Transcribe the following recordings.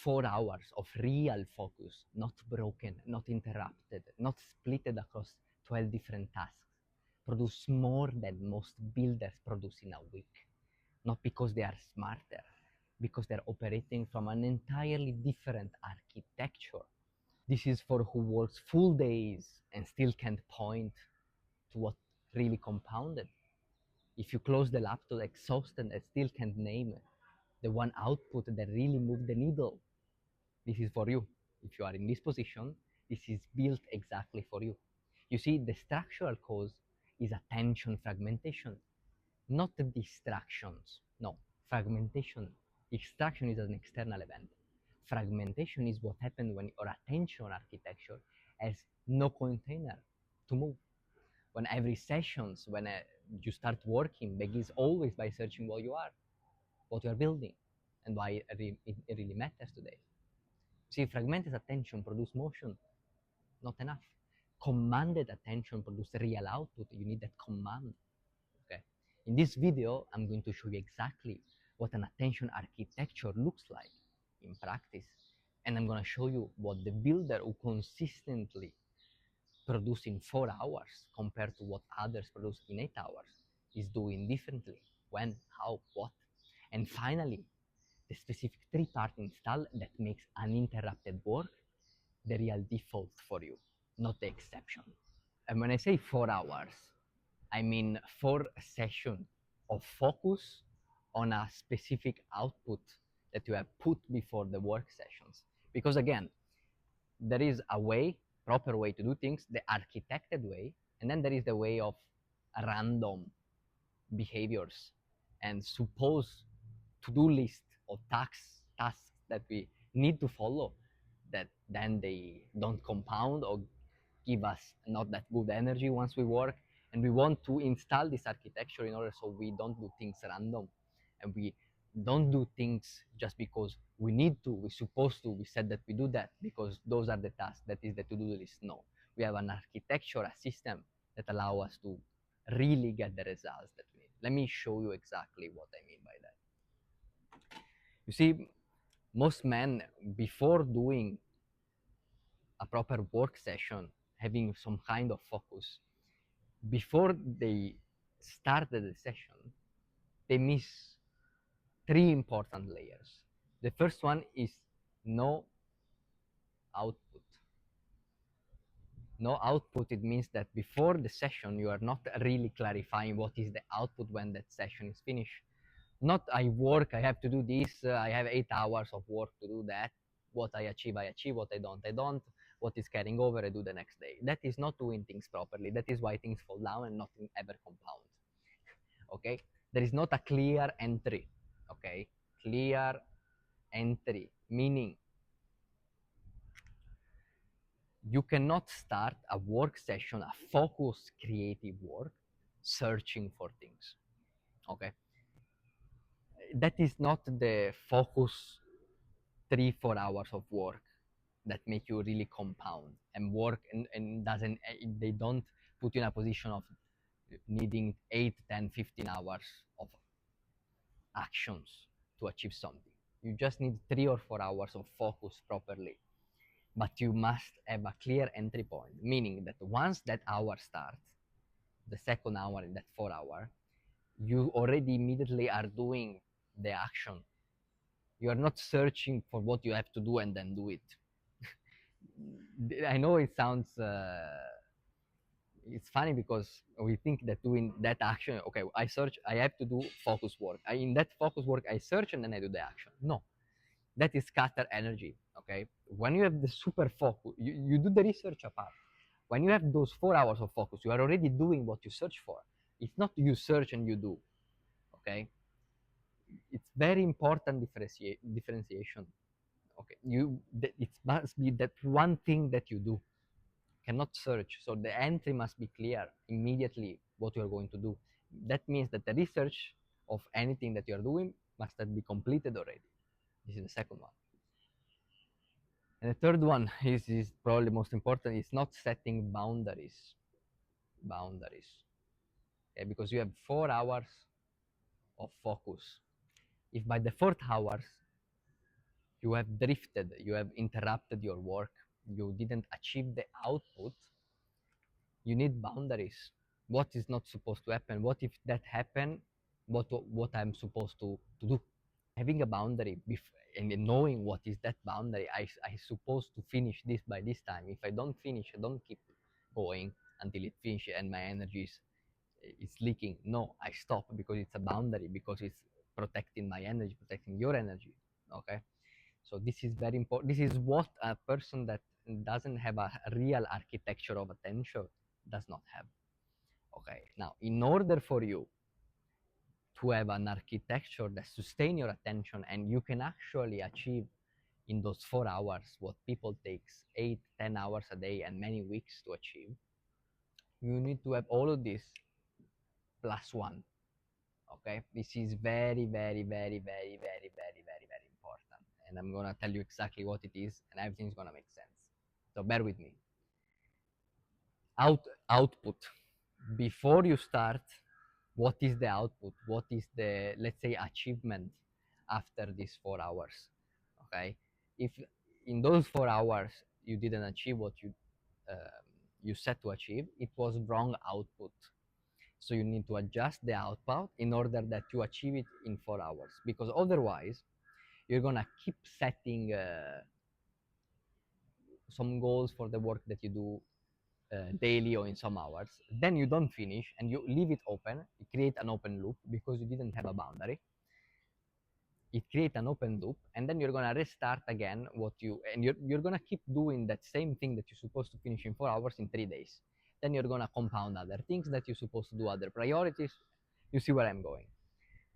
4 hours of real focus, not broken, not interrupted, not splitted across 12 different tasks, produce more than most builders produce in a week. Not because they are smarter, because they're operating from an entirely different architecture. This is for who works full days and still can't point to what really compounded. If you close the laptop exhausted and still can't name the one output that really moved the needle, this is for you. If you are in this position, this is built exactly for you. You see, the structural cause is attention fragmentation, not distractions. No, fragmentation. Distraction is an external event. Fragmentation is what happens when your attention architecture has no container to move. When every sessions, when you start working, begins always by searching what you are, what you are building, and why it really matters today. See, fragmented attention produces motion, not enough. Commanded attention produces real output. You need that command. Okay. In this video, I'm going to show you exactly what an attention architecture looks like in practice. And I'm going to show you what the builder who consistently produce in 4 hours compared to what others produce in 8 hours is doing differently. When, how, what. And finally, the specific 3-part install that makes uninterrupted work the real default for you, not the exception. And when I say 4 hours, I mean 4 sessions of focus on a specific output that you have put before the work sessions. Because again, there is a way, proper way to do things, the architected way, and then there is the way of random behaviors and suppose to-do list of tasks that we need to follow that then they don't compound or give us not that good energy once we work. And we want to install this architecture in order so we don't do things random and we don't do things just because we need to, we're supposed to, we said that we do that because those are the tasks, that is the to-do list. No, we have an architecture, a system that allow us to really get the results that we need. Let me show you exactly what I mean by that. You see, most men, before doing a proper work session, having some kind of focus, before they started the session, they miss 3 important layers. The first one is no output. No output, it means that before the session, you are not really clarifying what is the output when that session is finished. Not I work, I have to do this, I have 8 hours of work to do that. What I achieve, what I don't. What is carrying over, I do the next day. That is not doing things properly. That is why things fall down and nothing ever compounds. Okay? There is not a clear entry. Okay? Clear entry, meaning you cannot start a work session, a focused creative work, searching for things. Okay? That is not the focus 3-4 hours of work that make you really compound and work and doesn't, they don't put you in a position of needing 8, 10, 15 hours of actions to achieve something. You just need 3 or 4 hours of focus properly. But you must have a clear entry point, meaning that once that hour starts, the second hour in that 4 hour, you already immediately are doing the action. You are not searching for what you have to do and then do it. I know it sounds, it's funny because we think that doing that action, okay, I search, I have to do focus work. In that focus work, I search and then I do the action. No, that is scatter energy. Okay, when you have the super focus, you do the research apart. When you have those 4 hours of focus, you are already doing what you search for. It's not you search and you do. Okay, it's very important differentiation. Okay, it must be that one thing that you do, cannot search. So the entry must be clear immediately what you are going to do. That means that the research of anything that you are doing must have be completed already. This is the second one. And the third one is probably the most important, is not setting boundaries. Boundaries. Okay, because you have 4 hours of focus. If by the 4th hours you have drifted, you have interrupted your work, you didn't achieve the output, you need boundaries. What is not supposed to happen? What if that happen? What I'm supposed to do? Having a boundary and knowing what is that boundary. I supposed to finish this by this time. If I don't finish, I don't keep going until it finishes and my energy is leaking. No, I stop because it's a boundary, because it's protecting my energy, protecting your energy. Okay, so this is very important. This is what a person that doesn't have a real architecture of attention does not have. Okay, now in order for you to have an architecture that sustain your attention and you can actually achieve in those 4 hours what people takes 8, 10 hours a day and many weeks to achieve, you need to have all of this plus one. Okay, this is very, very, very, very, very, very, very, very important, and I'm gonna tell you exactly what it is and everything's gonna make sense, so bear with me. Output. Before you start, what is the output? What is the, let's say, achievement after these 4 hours? Okay, if in those 4 hours you didn't achieve what you set to achieve, it was wrong output. So you need to adjust the output in order that you achieve it in 4 hours, because otherwise you're gonna keep setting some goals for the work that you do daily or in some hours, then you don't finish and you leave it open. You create an open loop because you didn't have a boundary. It creates an open loop, and then you're gonna restart again and you're gonna keep doing that same thing that you're supposed to finish in 4 hours in 3 days. Then you're gonna compound other things that you're supposed to do, other priorities. You see where I'm going?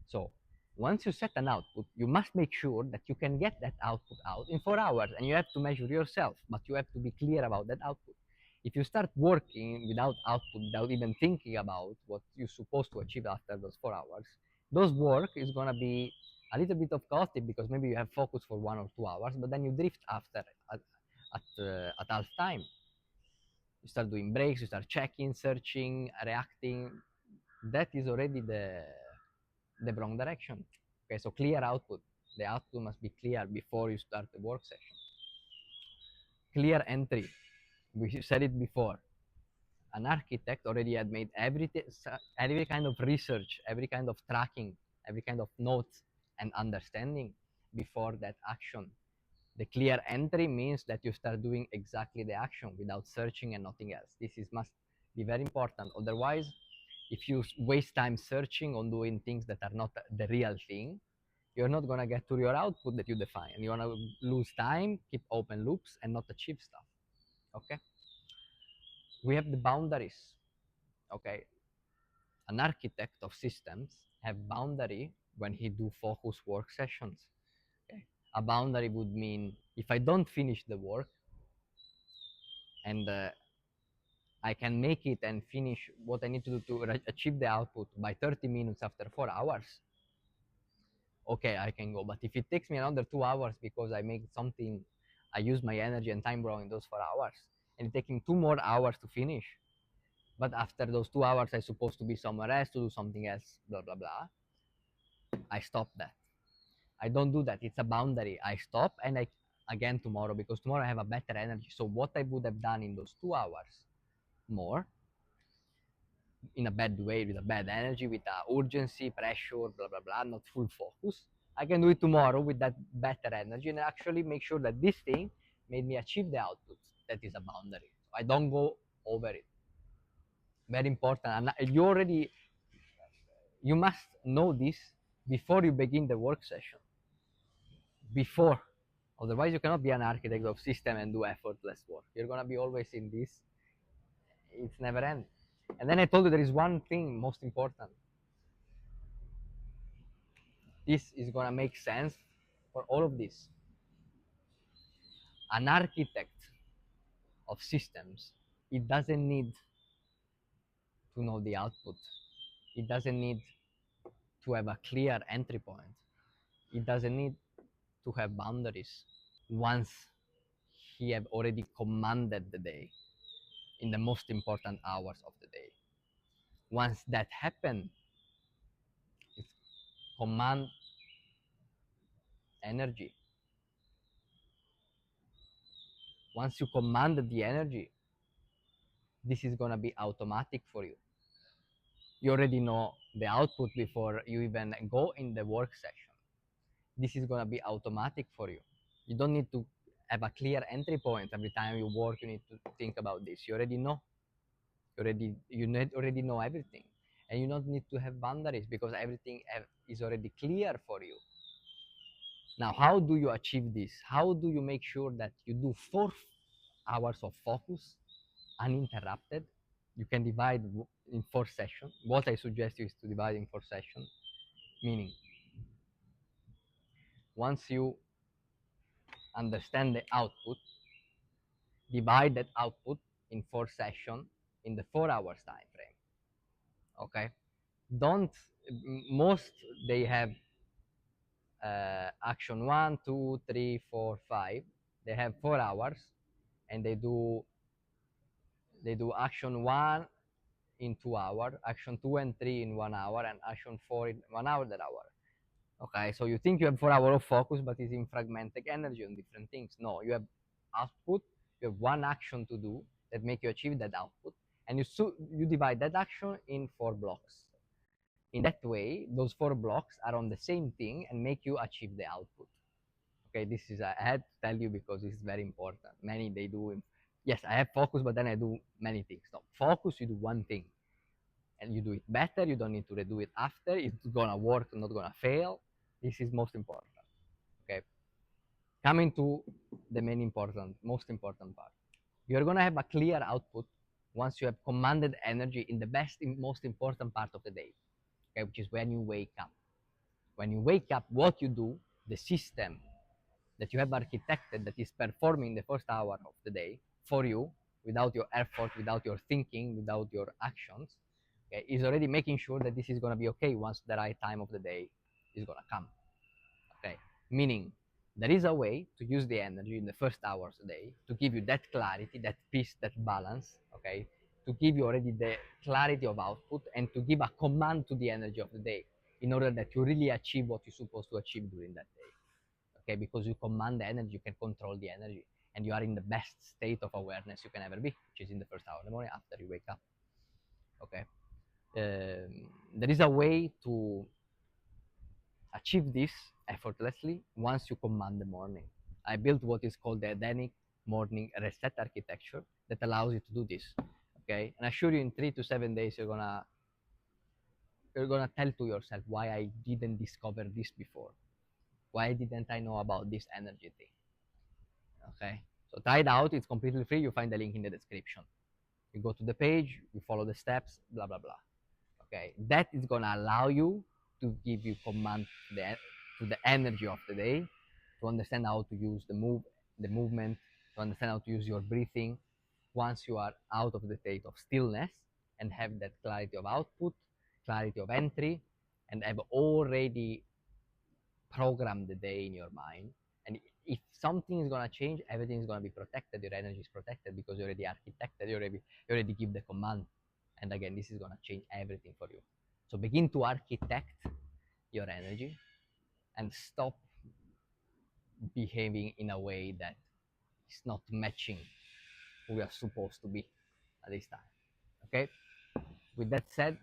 So once you set an output, you must make sure that you can get that output out in 4 hours, and you have to measure yourself, but you have to be clear about that output. If you start working without output, without even thinking about what you're supposed to achieve after those 4 hours, those work is going to be a little bit of chaotic, because maybe you have focus for 1 or 2 hours, but then you drift after at half time. You start doing breaks, you start checking, searching, reacting. That is already the wrong direction. Okay, so clear output. The output must be clear before you start the work session. Clear entry. We said it before. An architect already had made every kind of research, every kind of tracking, every kind of notes and understanding before that action. The clear entry means that you start doing exactly the action without searching and nothing else. This must be very important. Otherwise, if you waste time searching on doing things that are not the real thing, you're not going to get to your output that you define. And you're going to lose time, keep open loops, and not achieve stuff. Okay? We have the boundaries. Okay? An architect of systems have boundary when he do focus work sessions. Okay? A boundary would mean if I don't finish the work and I can make it and finish what I need to do to achieve the output by 30 minutes after 4 hours, okay, I can go. But if it takes me another 2 hours because I make something, I use my energy and time brown in those 4 hours, and it's taking 2 more hours to finish. But after those 2 hours, I'm supposed to be somewhere else to do something else, blah, blah, blah. I stop that. I don't do that. It's a boundary. I stop and I again tomorrow, because tomorrow I have a better energy. So what I would have done in those 2 hours more, in a bad way, with a bad energy, with urgency, pressure, blah, blah, blah, not full focus, I can do it tomorrow with that better energy and actually make sure that this thing made me achieve the output. That is a boundary. I don't go over it. Very important. And you must know this before you begin the work session. Before. Otherwise, you cannot be an architect of system and do effortless work. You're going to be always in this. It's never end. And then I told you there is one thing most important. This is going to make sense for all of this. An architect of systems, it doesn't need to know the output. It doesn't need to have a clear entry point. It doesn't need to have boundaries. Once he have already commanded the day in the most important hours of the day. Once that happened, it's command energy. Once you command the energy, this is gonna be automatic for you. You already know the output before you even go in the work session. This is gonna be automatic for you. You don't need to have a clear entry point every time you work. You need to think about this. You already know. Already know everything, and you don't need to have boundaries because everything is already clear for you. Now, how do you achieve this? How do you make sure that you do 4 hours of focus uninterrupted? You can divide in 4 sessions. What I suggest you is to divide in 4 sessions, meaning once you understand the output, divide that output in 4 sessions in the 4 hours time frame. Okay? Don't, most they have action 1, 2, 3, 4, 5. They have 4 hours, and they do action 1 in 2 hours, action 2 and 3 in 1 hour, and action 4 in 1 hour that hour. Okay, so you think you have 4 hours of focus, but it's in fragmented energy on different things. No, you have output, you have one action to do that make you achieve that output, and you divide that action in 4 blocks. In that way, those 4 blocks are on the same thing and make you achieve the output. Okay, this is, I had to tell you because this is very important. Many, they do, yes, I have focus, but then I do many things. No, focus, you do one thing and you do it better. You don't need to redo it after. It's gonna work, not gonna fail. This is most important. Okay, coming to the most important part. You're gonna have a clear output once you have commanded energy in the most important part of the day. Okay, which is when you wake up. When you wake up, what you do, the system that you have architected that is performing the first hour of the day for you without your effort, without your thinking, without your actions, okay, is already making sure that this is going to be okay once the right time of the day is going to come. Okay, meaning there is a way to use the energy in the first hours of the day to give you that clarity, that peace, that balance. Okay, to give you already the clarity of output and to give a command to the energy of the day in order that you really achieve what you're supposed to achieve during that day. Okay, because you command the energy, you can control the energy, and you are in the best state of awareness you can ever be, which is in the first hour of the morning after you wake up. Okay, there is a way to achieve this effortlessly once you command the morning. I built what is called the EDENIC morning reset architecture that allows you to do this. Okay, and I assure you, in 3 to 7 days, you're gonna tell to yourself, why I didn't discover this before. Why didn't I know about this energy thing? Okay, so try it out. It's completely free. You find the link in the description. You go to the page, you follow the steps, blah blah blah. Okay, that is gonna allow you to give you command to the energy of the day, to understand how to use the movement, to understand how to use your breathing once you are out of the state of stillness and have that clarity of output, clarity of entry, and have already program the day in your mind. And if something is gonna change, everything is gonna be protected. Your energy is protected because you already architected. You already give the command. And again, this is gonna change everything for you. So begin to architect your energy and stop behaving in a way that is not matching who we are supposed to be at this time. Okay. With that said,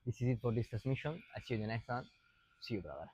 this is it for this transmission. I see you in the next one. See you, brother.